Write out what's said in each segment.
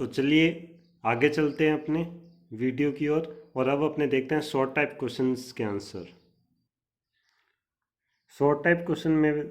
तो चलिए आगे चलते हैं अपने वीडियो की ओर और अब अपने देखते हैं शॉर्ट टाइप क्वेश्चंस के आंसर। शॉर्ट टाइप क्वेश्चन में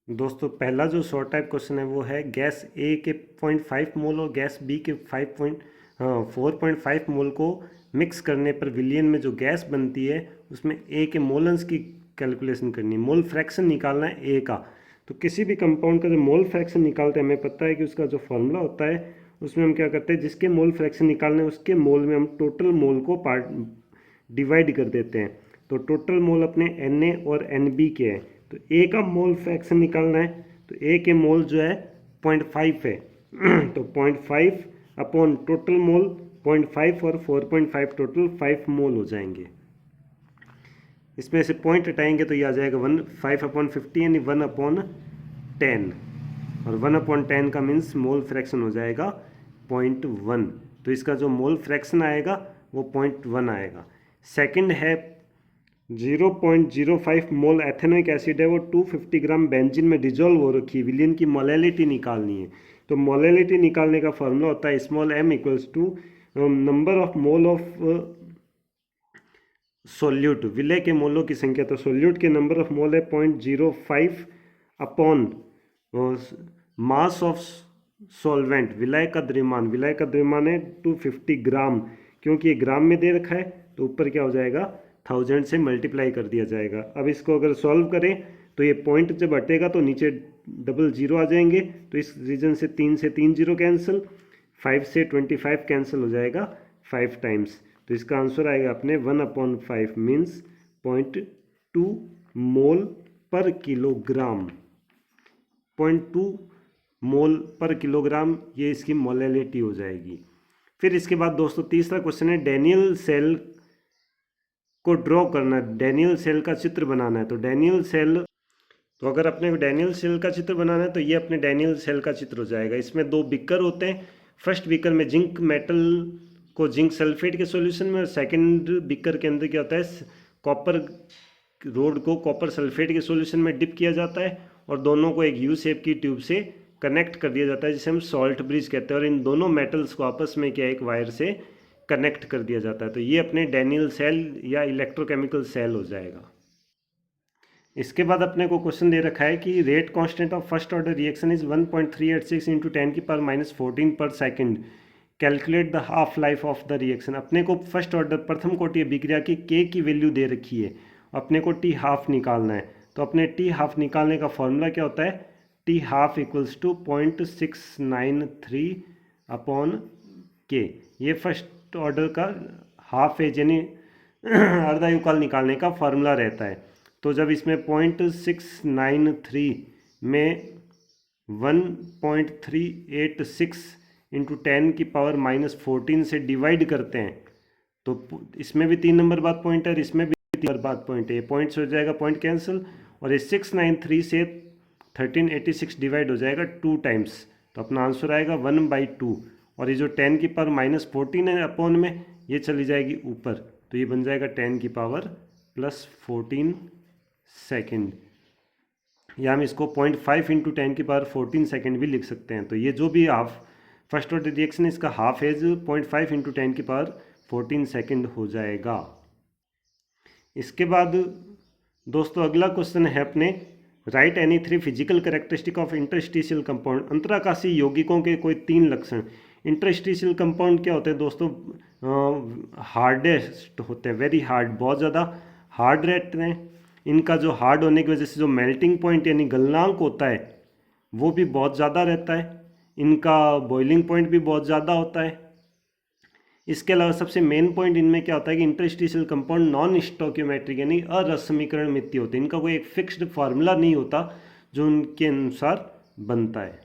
दोस्तों पहला जो शॉर्ट टाइप क्वेश्चन है वो है गैस ए के 0.5 मोल और गैस बी के 4.5 मोल को मिक्स करने पर विलियन में जो गैस बनती है उसमें ए के मोलन्स की कैलकुलेशन करनी है, मोल फ्रैक्शन निकालना है ए का। तो किसी भी कंपाउंड का जो मोल फ्रैक्शन निकालते हैं हमें पता है कि उसका जो फॉर्मूला होता है उसमें हम क्या करते हैं, जिसके मोल फ्रैक्शन निकालने हैं उसके मोल में हम टोटल मोल को पार्ट डिवाइड कर देते हैं। तो टोटल मोल अपने Na और Nb के हैं, तो A का मोल फ्रैक्शन निकालना है तो A के मोल जो है 0.5 है तो 0.5 अपॉन टोटल मोल 0.5 और 4.5 टोटल 5 मोल हो जाएंगे। इसमें से पॉइंट हटाएंगे तो ये आ जाएगा 5/50 यानी 1/10 और 1/10 का मीन्स मोल फ्रैक्शन हो जाएगा 0.1। तो इसका जो मोल फ्रैक्शन आएगा वो 0.1 आएगा। सेकंड है 0.05 मोल एथेनोइक एसिड है, वो 250 ग्राम बेंजीन में डिजोल्व हो रखी है, विलियन की मोलैलिटी निकालनी है। तो मोलैलिटी निकालने का फॉर्मूला होता है small m equals to number of mole of solute, विलय के मोलों की संख्या। तो सोल्यूट के नंबर ऑफ मोल है 0.05 अपॉन मास ऑफ सॉल्वेंट, विलय का द्रव्यमान, विलय का द्रव्यमान है 250 ग्राम, क्योंकि ये ग्राम में दे रखा है तो ऊपर क्या हो जाएगा 1000 से मल्टीप्लाई कर दिया जाएगा। अब इसको अगर सॉल्व करें तो ये पॉइंट जब हटेगा तो नीचे डबल जीरो आ जाएंगे, तो इस रीजन से 3 से 3 जीरो कैंसिल, 5 से 25 कैंसिल हो जाएगा 5 टाइम्स। तो इसका आंसर आएगा अपने 1/5 मीन्स 0.2 मोल पर किलोग्राम, 0.2 मोल पर किलोग्राम ये इसकी मोलैलिटी हो जाएगी। फिर इसके बाद दोस्तों तीसरा क्वेश्चन है डैनियल सेल को ड्रॉ करना है, डैनियल सेल का चित्र बनाना है। तो डैनियल सेल, तो अगर अपने को डैनियल सेल का चित्र बनाना है तो ये अपने डैनियल सेल का चित्र हो जाएगा। इसमें 2 बीकर होते हैं, फर्स्ट बीकर में जिंक मेटल को जिंक सल्फेट के सॉल्यूशन में और सेकंड बीकर के अंदर क्या होता है कॉपर रोड को कॉपर सल्फेट के सॉल्यूशन में डिप किया जाता है और दोनों को एक यू शेप की ट्यूब से कनेक्ट कर दिया जाता है जिसे हम सॉल्ट ब्रिज कहते हैं, और इन दोनों मेटल्स को आपस में क्या एक वायर से कनेक्ट कर दिया जाता है। तो ये अपने डैनियल सेल या इलेक्ट्रोकेमिकल सेल हो जाएगा। इसके बाद अपने को क्वेश्चन दे रखा है कि rate constant of first order reaction is 1.386 into 10⁻14 पर second, calculate the half life of the reaction. अपने को फर्स्ट ऑर्डर प्रथम कोटि अभिक्रिया की के की वैल्यू दे रखी है, अपने को टी हाफ निकालना है। तो अपने टी हाफ निकालने का फॉर्मूला क्या होता है, T half equals to 0.693 upon K. ये फर्स्ट ऑर्डर का हाफ एज यानी अर्धायुकाल निकालने का फॉर्मूला रहता है। तो जब इसमें 0.693 में 1.386 इंटू 10⁻14 से डिवाइड करते हैं तो इसमें भी 3 नंबर बाद पॉइंट है, इसमें भी 3 नंबर बाद पॉइंट है, ये पॉइंट्स हो जाएगा पॉइंट कैंसिल, और ये 693 से 1386 डिवाइड हो जाएगा 2 टाइम्स, तो अपना आंसर आएगा 1/2। और ये जो 10⁻14 है अपॉन में ये चली जाएगी ऊपर, तो ये बन जाएगा 10⁻+14 सेकेंड, या हम इसको 0.5 इंटू 10⁻14 सेकेंड भी लिख सकते हैं। तो ये जो भी हाफ फर्स्ट ऑर्डर रिएक्शन है इसका हाफ एज 0.5 इंटू 10⁻14 सेकेंड हो जाएगा। इसके बाद दोस्तों अगला क्वेश्चन है अपने write any 3 physical characteristic of interstitial compound, अंतराकाशी यौगिकों के कोई 3 लक्षण। इंटरस्टिशियल कंपाउंड क्या होते हैं दोस्तों, हार्डेस्ट होते हैं, वेरी हार्ड, बहुत ज़्यादा हार्ड रहते हैं। इनका जो हार्ड होने की वजह से जो मेल्टिंग पॉइंट यानी गलनांक होता है वो भी बहुत ज़्यादा रहता है, इनका बॉइलिंग पॉइंट भी बहुत ज़्यादा होता है। इसके अलावा सबसे मेन पॉइंट इनमें क्या होता है कि इंटरस्टिशियल कंपाउंड नॉन स्टोकियोमेट्रिक यानी अरसमीकरण मितीय होते हैं, इनका कोई एक फिक्स्ड फार्मूला नहीं होता जो उनके अनुसार बनता है।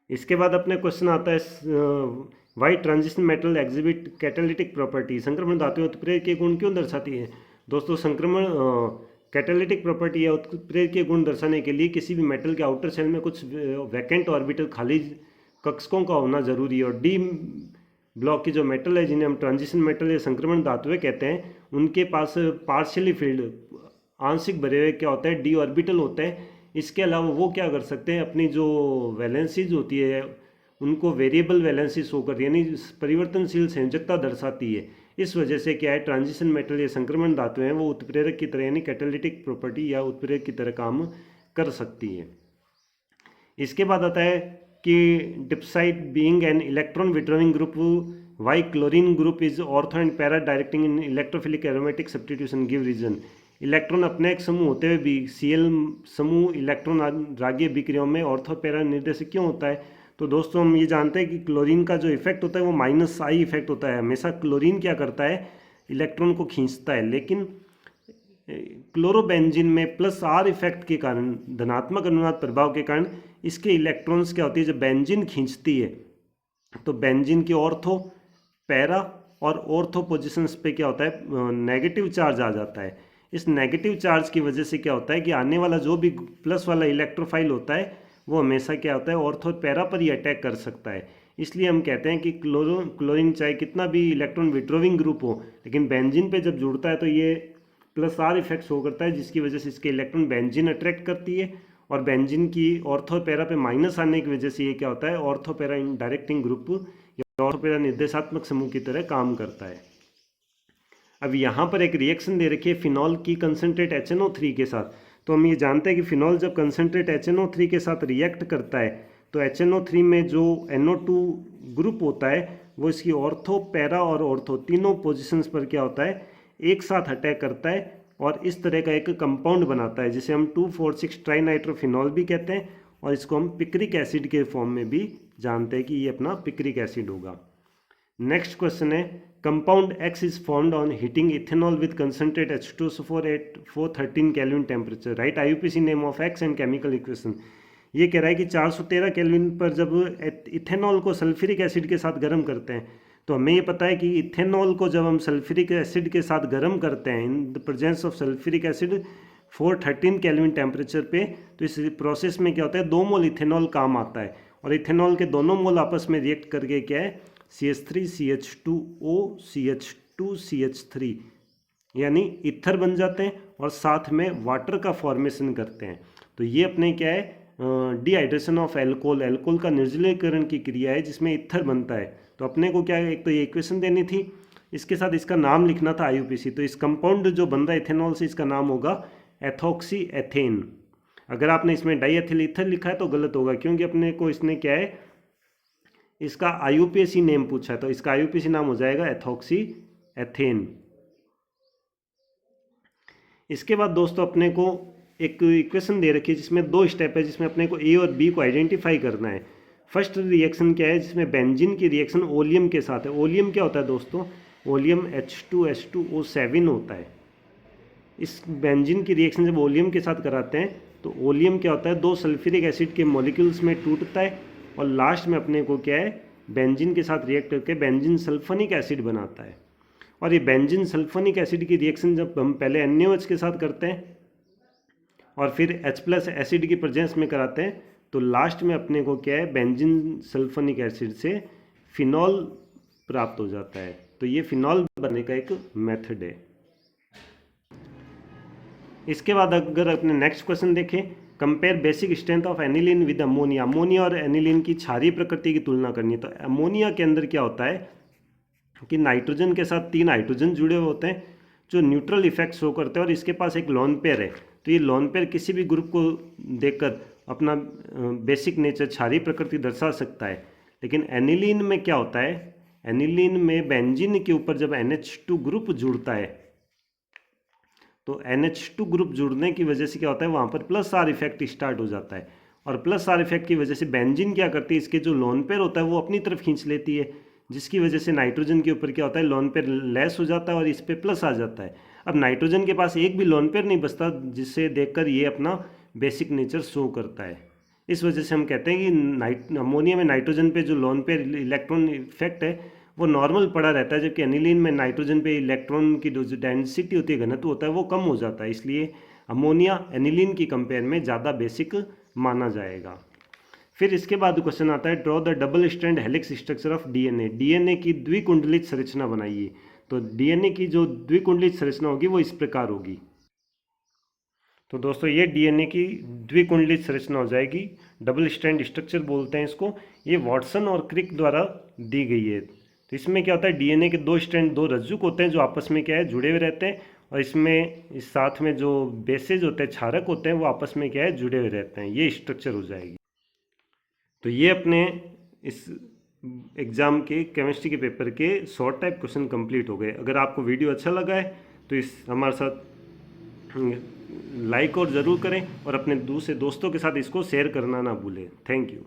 इसके बाद अपने क्वेश्चन आता है why transition metal exhibit catalytic property, संक्रमण धातु उत्प्रेरक के गुण क्यों दर्शाती है। दोस्तों संक्रमण कैटालिटिक प्रॉपर्टी या उत्प्रेरक के गुण दर्शाने के लिए किसी भी मेटल के आउटर शेल में कुछ वैकेंट ऑर्बिटल खाली कक्षकों का होना जरूरी है, और डी ब्लॉक की जो मेटल है जिन्हें हम ट्रांजिशन मेटल या संक्रमण धातुएं कहते हैं उनके पास पार्शियली फील्ड आंशिक भरे हुए क्या होता है डी ऑर्बिटल होते हैं। इसके अलावा वो क्या कर सकते हैं, अपनी जो वैलेंसीज होती है उनको वेरिएबल वैलेंसी शो करती है, यानी परिवर्तनशील संयोजकता दर्शाती है। इस वजह से क्या है, ट्रांजिशन मेटल या संक्रमण धातु हैं वो उत्प्रेरक की तरह यानी कैटालिटिक प्रॉपर्टी या उत्प्रेरक की तरह काम कर सकती है। इसके बाद आता है कि despite being an electron withdrawing group, why chlorine group is ortho and para directing in electrophilic aromatic substitution give reason. Electron अपने एक समूह होते हुए भी Cl समूह इलेक्ट्रॉन रागीय विक्रियाओं में ऑर्थो पैरा निर्देशित क्यों होता है? तो दोस्तों हम ये जानते हैं कि क्लोरीन का जो इफेक्ट होता है वो -I इफेक्ट होता है। हमेशा क्लोरीन क्या करता है, इलेक्ट्रॉन को खींचता है, लेकिन क्लोरोबेंजीन में +R इफेक्ट के कारण, धनात्मक अनुनाद प्रभाव के कारण इसके इलेक्ट्रॉन्स क्या होती है, जब बेंजीन खींचती है तो बेंजीन की ऑर्थो पैरा और ऑर्थो पोजिशंस पे क्या होता है, नेगेटिव चार्ज आ जाता है। इस नेगेटिव चार्ज की वजह से क्या होता है कि आने वाला जो भी प्लस वाला इलेक्ट्रोफाइल होता है वो हमेशा क्या होता है, ऑर्थो पैरा पर ही अटैक कर सकता है। इसलिए हम कहते हैं कि क्लोरीन चाहे कितना भी इलेक्ट्रॉन विड्रॉइंग ग्रुप हो, लेकिन बेंजीन पे जब जुड़ता है तो ये +R इफेक्ट शो करता है, जिसकी वजह से इसके इलेक्ट्रॉन बेंजीन अट्रैक्ट करती है और बेंजीन की ऑर्थो पैरा पे माइनस आने की वजह से ये क्या होता है, ऑर्थो पैरा डायरेक्टिंग ग्रुप या ऑर्थो पैरा निर्देशात्मक समूह की तरह काम करता है। अब यहाँ पर एक रिएक्शन दे रखी है फिनॉल की कंसनट्रेट HNO3 के साथ। तो हम ये जानते हैं कि फिनॉल जब कंसनट्रेट HNO3 के साथ रिएक्ट करता है तो HNO3 में जो NO2 ग्रुप होता है वो इसकी ऑर्थो पैरा और ऑर्थो तीनों पोजिशंस पर क्या होता है, एक साथ अटैक करता है और इस तरह का एक कंपाउंड बनाता है जिसे हम 2,4,6 ट्राइनाइट्रोफिनॉल भी कहते हैं, और इसको हम पिक्रिक एसिड के फॉर्म में भी जानते हैं कि ये अपना पिक्रिक एसिड होगा। नेक्स्ट क्वेश्चन है, compound X is formed on heating ethanol with concentrate H2SO4 at 413 kelvin temperature, write IUPAC name of X and chemical equation. ये कह रहा है कि 413 केल्विन पर जब इथेनॉल को सल्फ्यूरिक एसिड के साथ गर्म करते हैं, तो हमें ये पता है कि इथेनॉल को जब हम सल्फ्यूरिक एसिड के साथ गर्म करते हैं in the presence of sulphuric acid 413 kelvin temperature पे, तो इस प्रोसेस में क्या होता है, 2 मोल इथेनॉल काम आता है और इथेनॉल के दोनों मोल आपस में रिएक्ट करके क्या है, CH3CH2O CH2CH3 यानी इथर बन जाते हैं और साथ में वाटर का फॉर्मेशन करते हैं। तो ये अपने क्या है, डिहाइड्रेशन ऑफ एल्कोहल, एल्कोहल का निर्जलीकरण की क्रिया है जिसमें इथर बनता है। तो अपने को क्या है, एक तो ये इक्वेशन देनी थी, इसके साथ इसका नाम लिखना था IUPAC। तो इस कंपाउंड जो बन रहा है इथेनॉल से, इसका नाम होगा एथॉक्सी एथेन। अगर आपने इसमें डाईएथिल ईथर लिखा है तो गलत होगा, क्योंकि अपने को इसने क्या है, इसका IUPAC नेम पूछा है, तो इसका IUPAC नाम हो जाएगा एथॉक्सी एथेन। इसके बाद दोस्तों अपने को एक इक्वेशन दे रखी है जिसमें 2 स्टेप है, जिसमें अपने को A और B को आइडेंटिफाई करना है। फर्स्ट रिएक्शन क्या है, जिसमें बेंजीन की रिएक्शन ओलियम के साथ है। ओलियम क्या होता है दोस्तों, ओलियम H2H2O7 होता है। इस बेंजीन की रिएक्शन जब ओलियम के साथ कराते हैं तो ओलियम क्या होता है, 2 सल्फ्यूरिक एसिड के मॉलिक्यूल्स में टूटता है और लास्ट में अपने को क्या है, बेंजीन के साथ रिएक्ट करके बेंजीन सल्फोनिक एसिड बनाता है। और ये बेंजीन सल्फोनिक एसिड की रिएक्शन जब हम पहले NaOH के साथ करते हैं और फिर H+ एसिड की प्रेजेंस में कराते हैं तो लास्ट में अपने को क्या है, बेंजीन सल्फोनिक एसिड से फिनॉल प्राप्त हो जाता है। तो ये फिनॉल बनने का एक मेथड है। इसके बाद अगर अपने नेक्स्ट क्वेश्चन देखें, compare basic strength of aniline with ammonia. Ammonia और एनिलीन की क्षारीय प्रकृति की तुलना करनी है। तो अमोनिया के अंदर क्या होता है कि नाइट्रोजन के साथ 3 हाइड्रोजन जुड़े हुए होते हैं जो न्यूट्रल इफेक्ट शो करते हैं और इसके पास एक लोन पेयर है। तो ये लोन पेयर किसी भी ग्रुप को देखकर अपना बेसिक नेचर, क्षारीय प्रकृति दर्शा सकता है। लेकिन एनिलीन में क्या होता है, एनिलीन में बेंजीन के ऊपर जब NH2 ग्रुप जुड़ता है तो NH2 ग्रुप जुड़ने की वजह से क्या होता है, वहाँ पर +R इफेक्ट स्टार्ट हो जाता है और +R इफेक्ट की वजह से बेंजीन क्या करती है, इसके जो लोन पेयर होता है वो अपनी तरफ खींच लेती है, जिसकी वजह से नाइट्रोजन के ऊपर क्या होता है, लोन पेयर लेस हो जाता है और इस पे प्लस आ जाता है। अब नाइट्रोजन के पास एक भी लोन पेयर नहीं बचता, जिससे देखकर ये अपना बेसिक नेचर शो करता है। इस वजह से हम कहते हैं कि अमोनिया में नाइट्रोजन पे जो लोन पेयर इलेक्ट्रॉन इफेक्ट है वो नॉर्मल पड़ा रहता है, जबकि एनिलीन में नाइट्रोजन पे इलेक्ट्रॉन की जो डेंसिटी होती है, घनत्व होता है, वो कम हो जाता है। इसलिए अमोनिया एनिलीन की कंपेयर में ज़्यादा बेसिक माना जाएगा। फिर इसके बाद क्वेश्चन आता है, draw the double strand helix structure of DNA। DNA की द्विकुंडलित संरचना बनाइए। तो DNA की जो द्विकुंडलित संरचना होगी वो इस प्रकार होगी। तो दोस्तों ये डीएनए की द्विकुंडलित संरचना हो जाएगी, डबल स्ट्रैंड स्ट्रक्चर बोलते हैं इसको। ये वॉटसन और क्रिक द्वारा दी गई है। तो इसमें क्या होता है, डीएनए के दो स्ट्रैंड, दो रज्जुक होते हैं जो आपस में क्या है जुड़े हुए रहते हैं, और इसमें इस साथ में जो बेसेज होते हैं, क्षारक होते हैं, वो आपस में क्या है जुड़े हुए रहते हैं। ये स्ट्रक्चर हो जाएगी। तो ये अपने इस एग्ज़ाम के केमिस्ट्री के पेपर के शॉर्ट टाइप क्वेश्चन कंप्लीट हो गए। अगर आपको वीडियो अच्छा लगा है तो इस हमारे साथ लाइक और ज़रूर करें, और अपने दूसरे दोस्तों के साथ इसको शेयर करना ना भूलें। Thank you.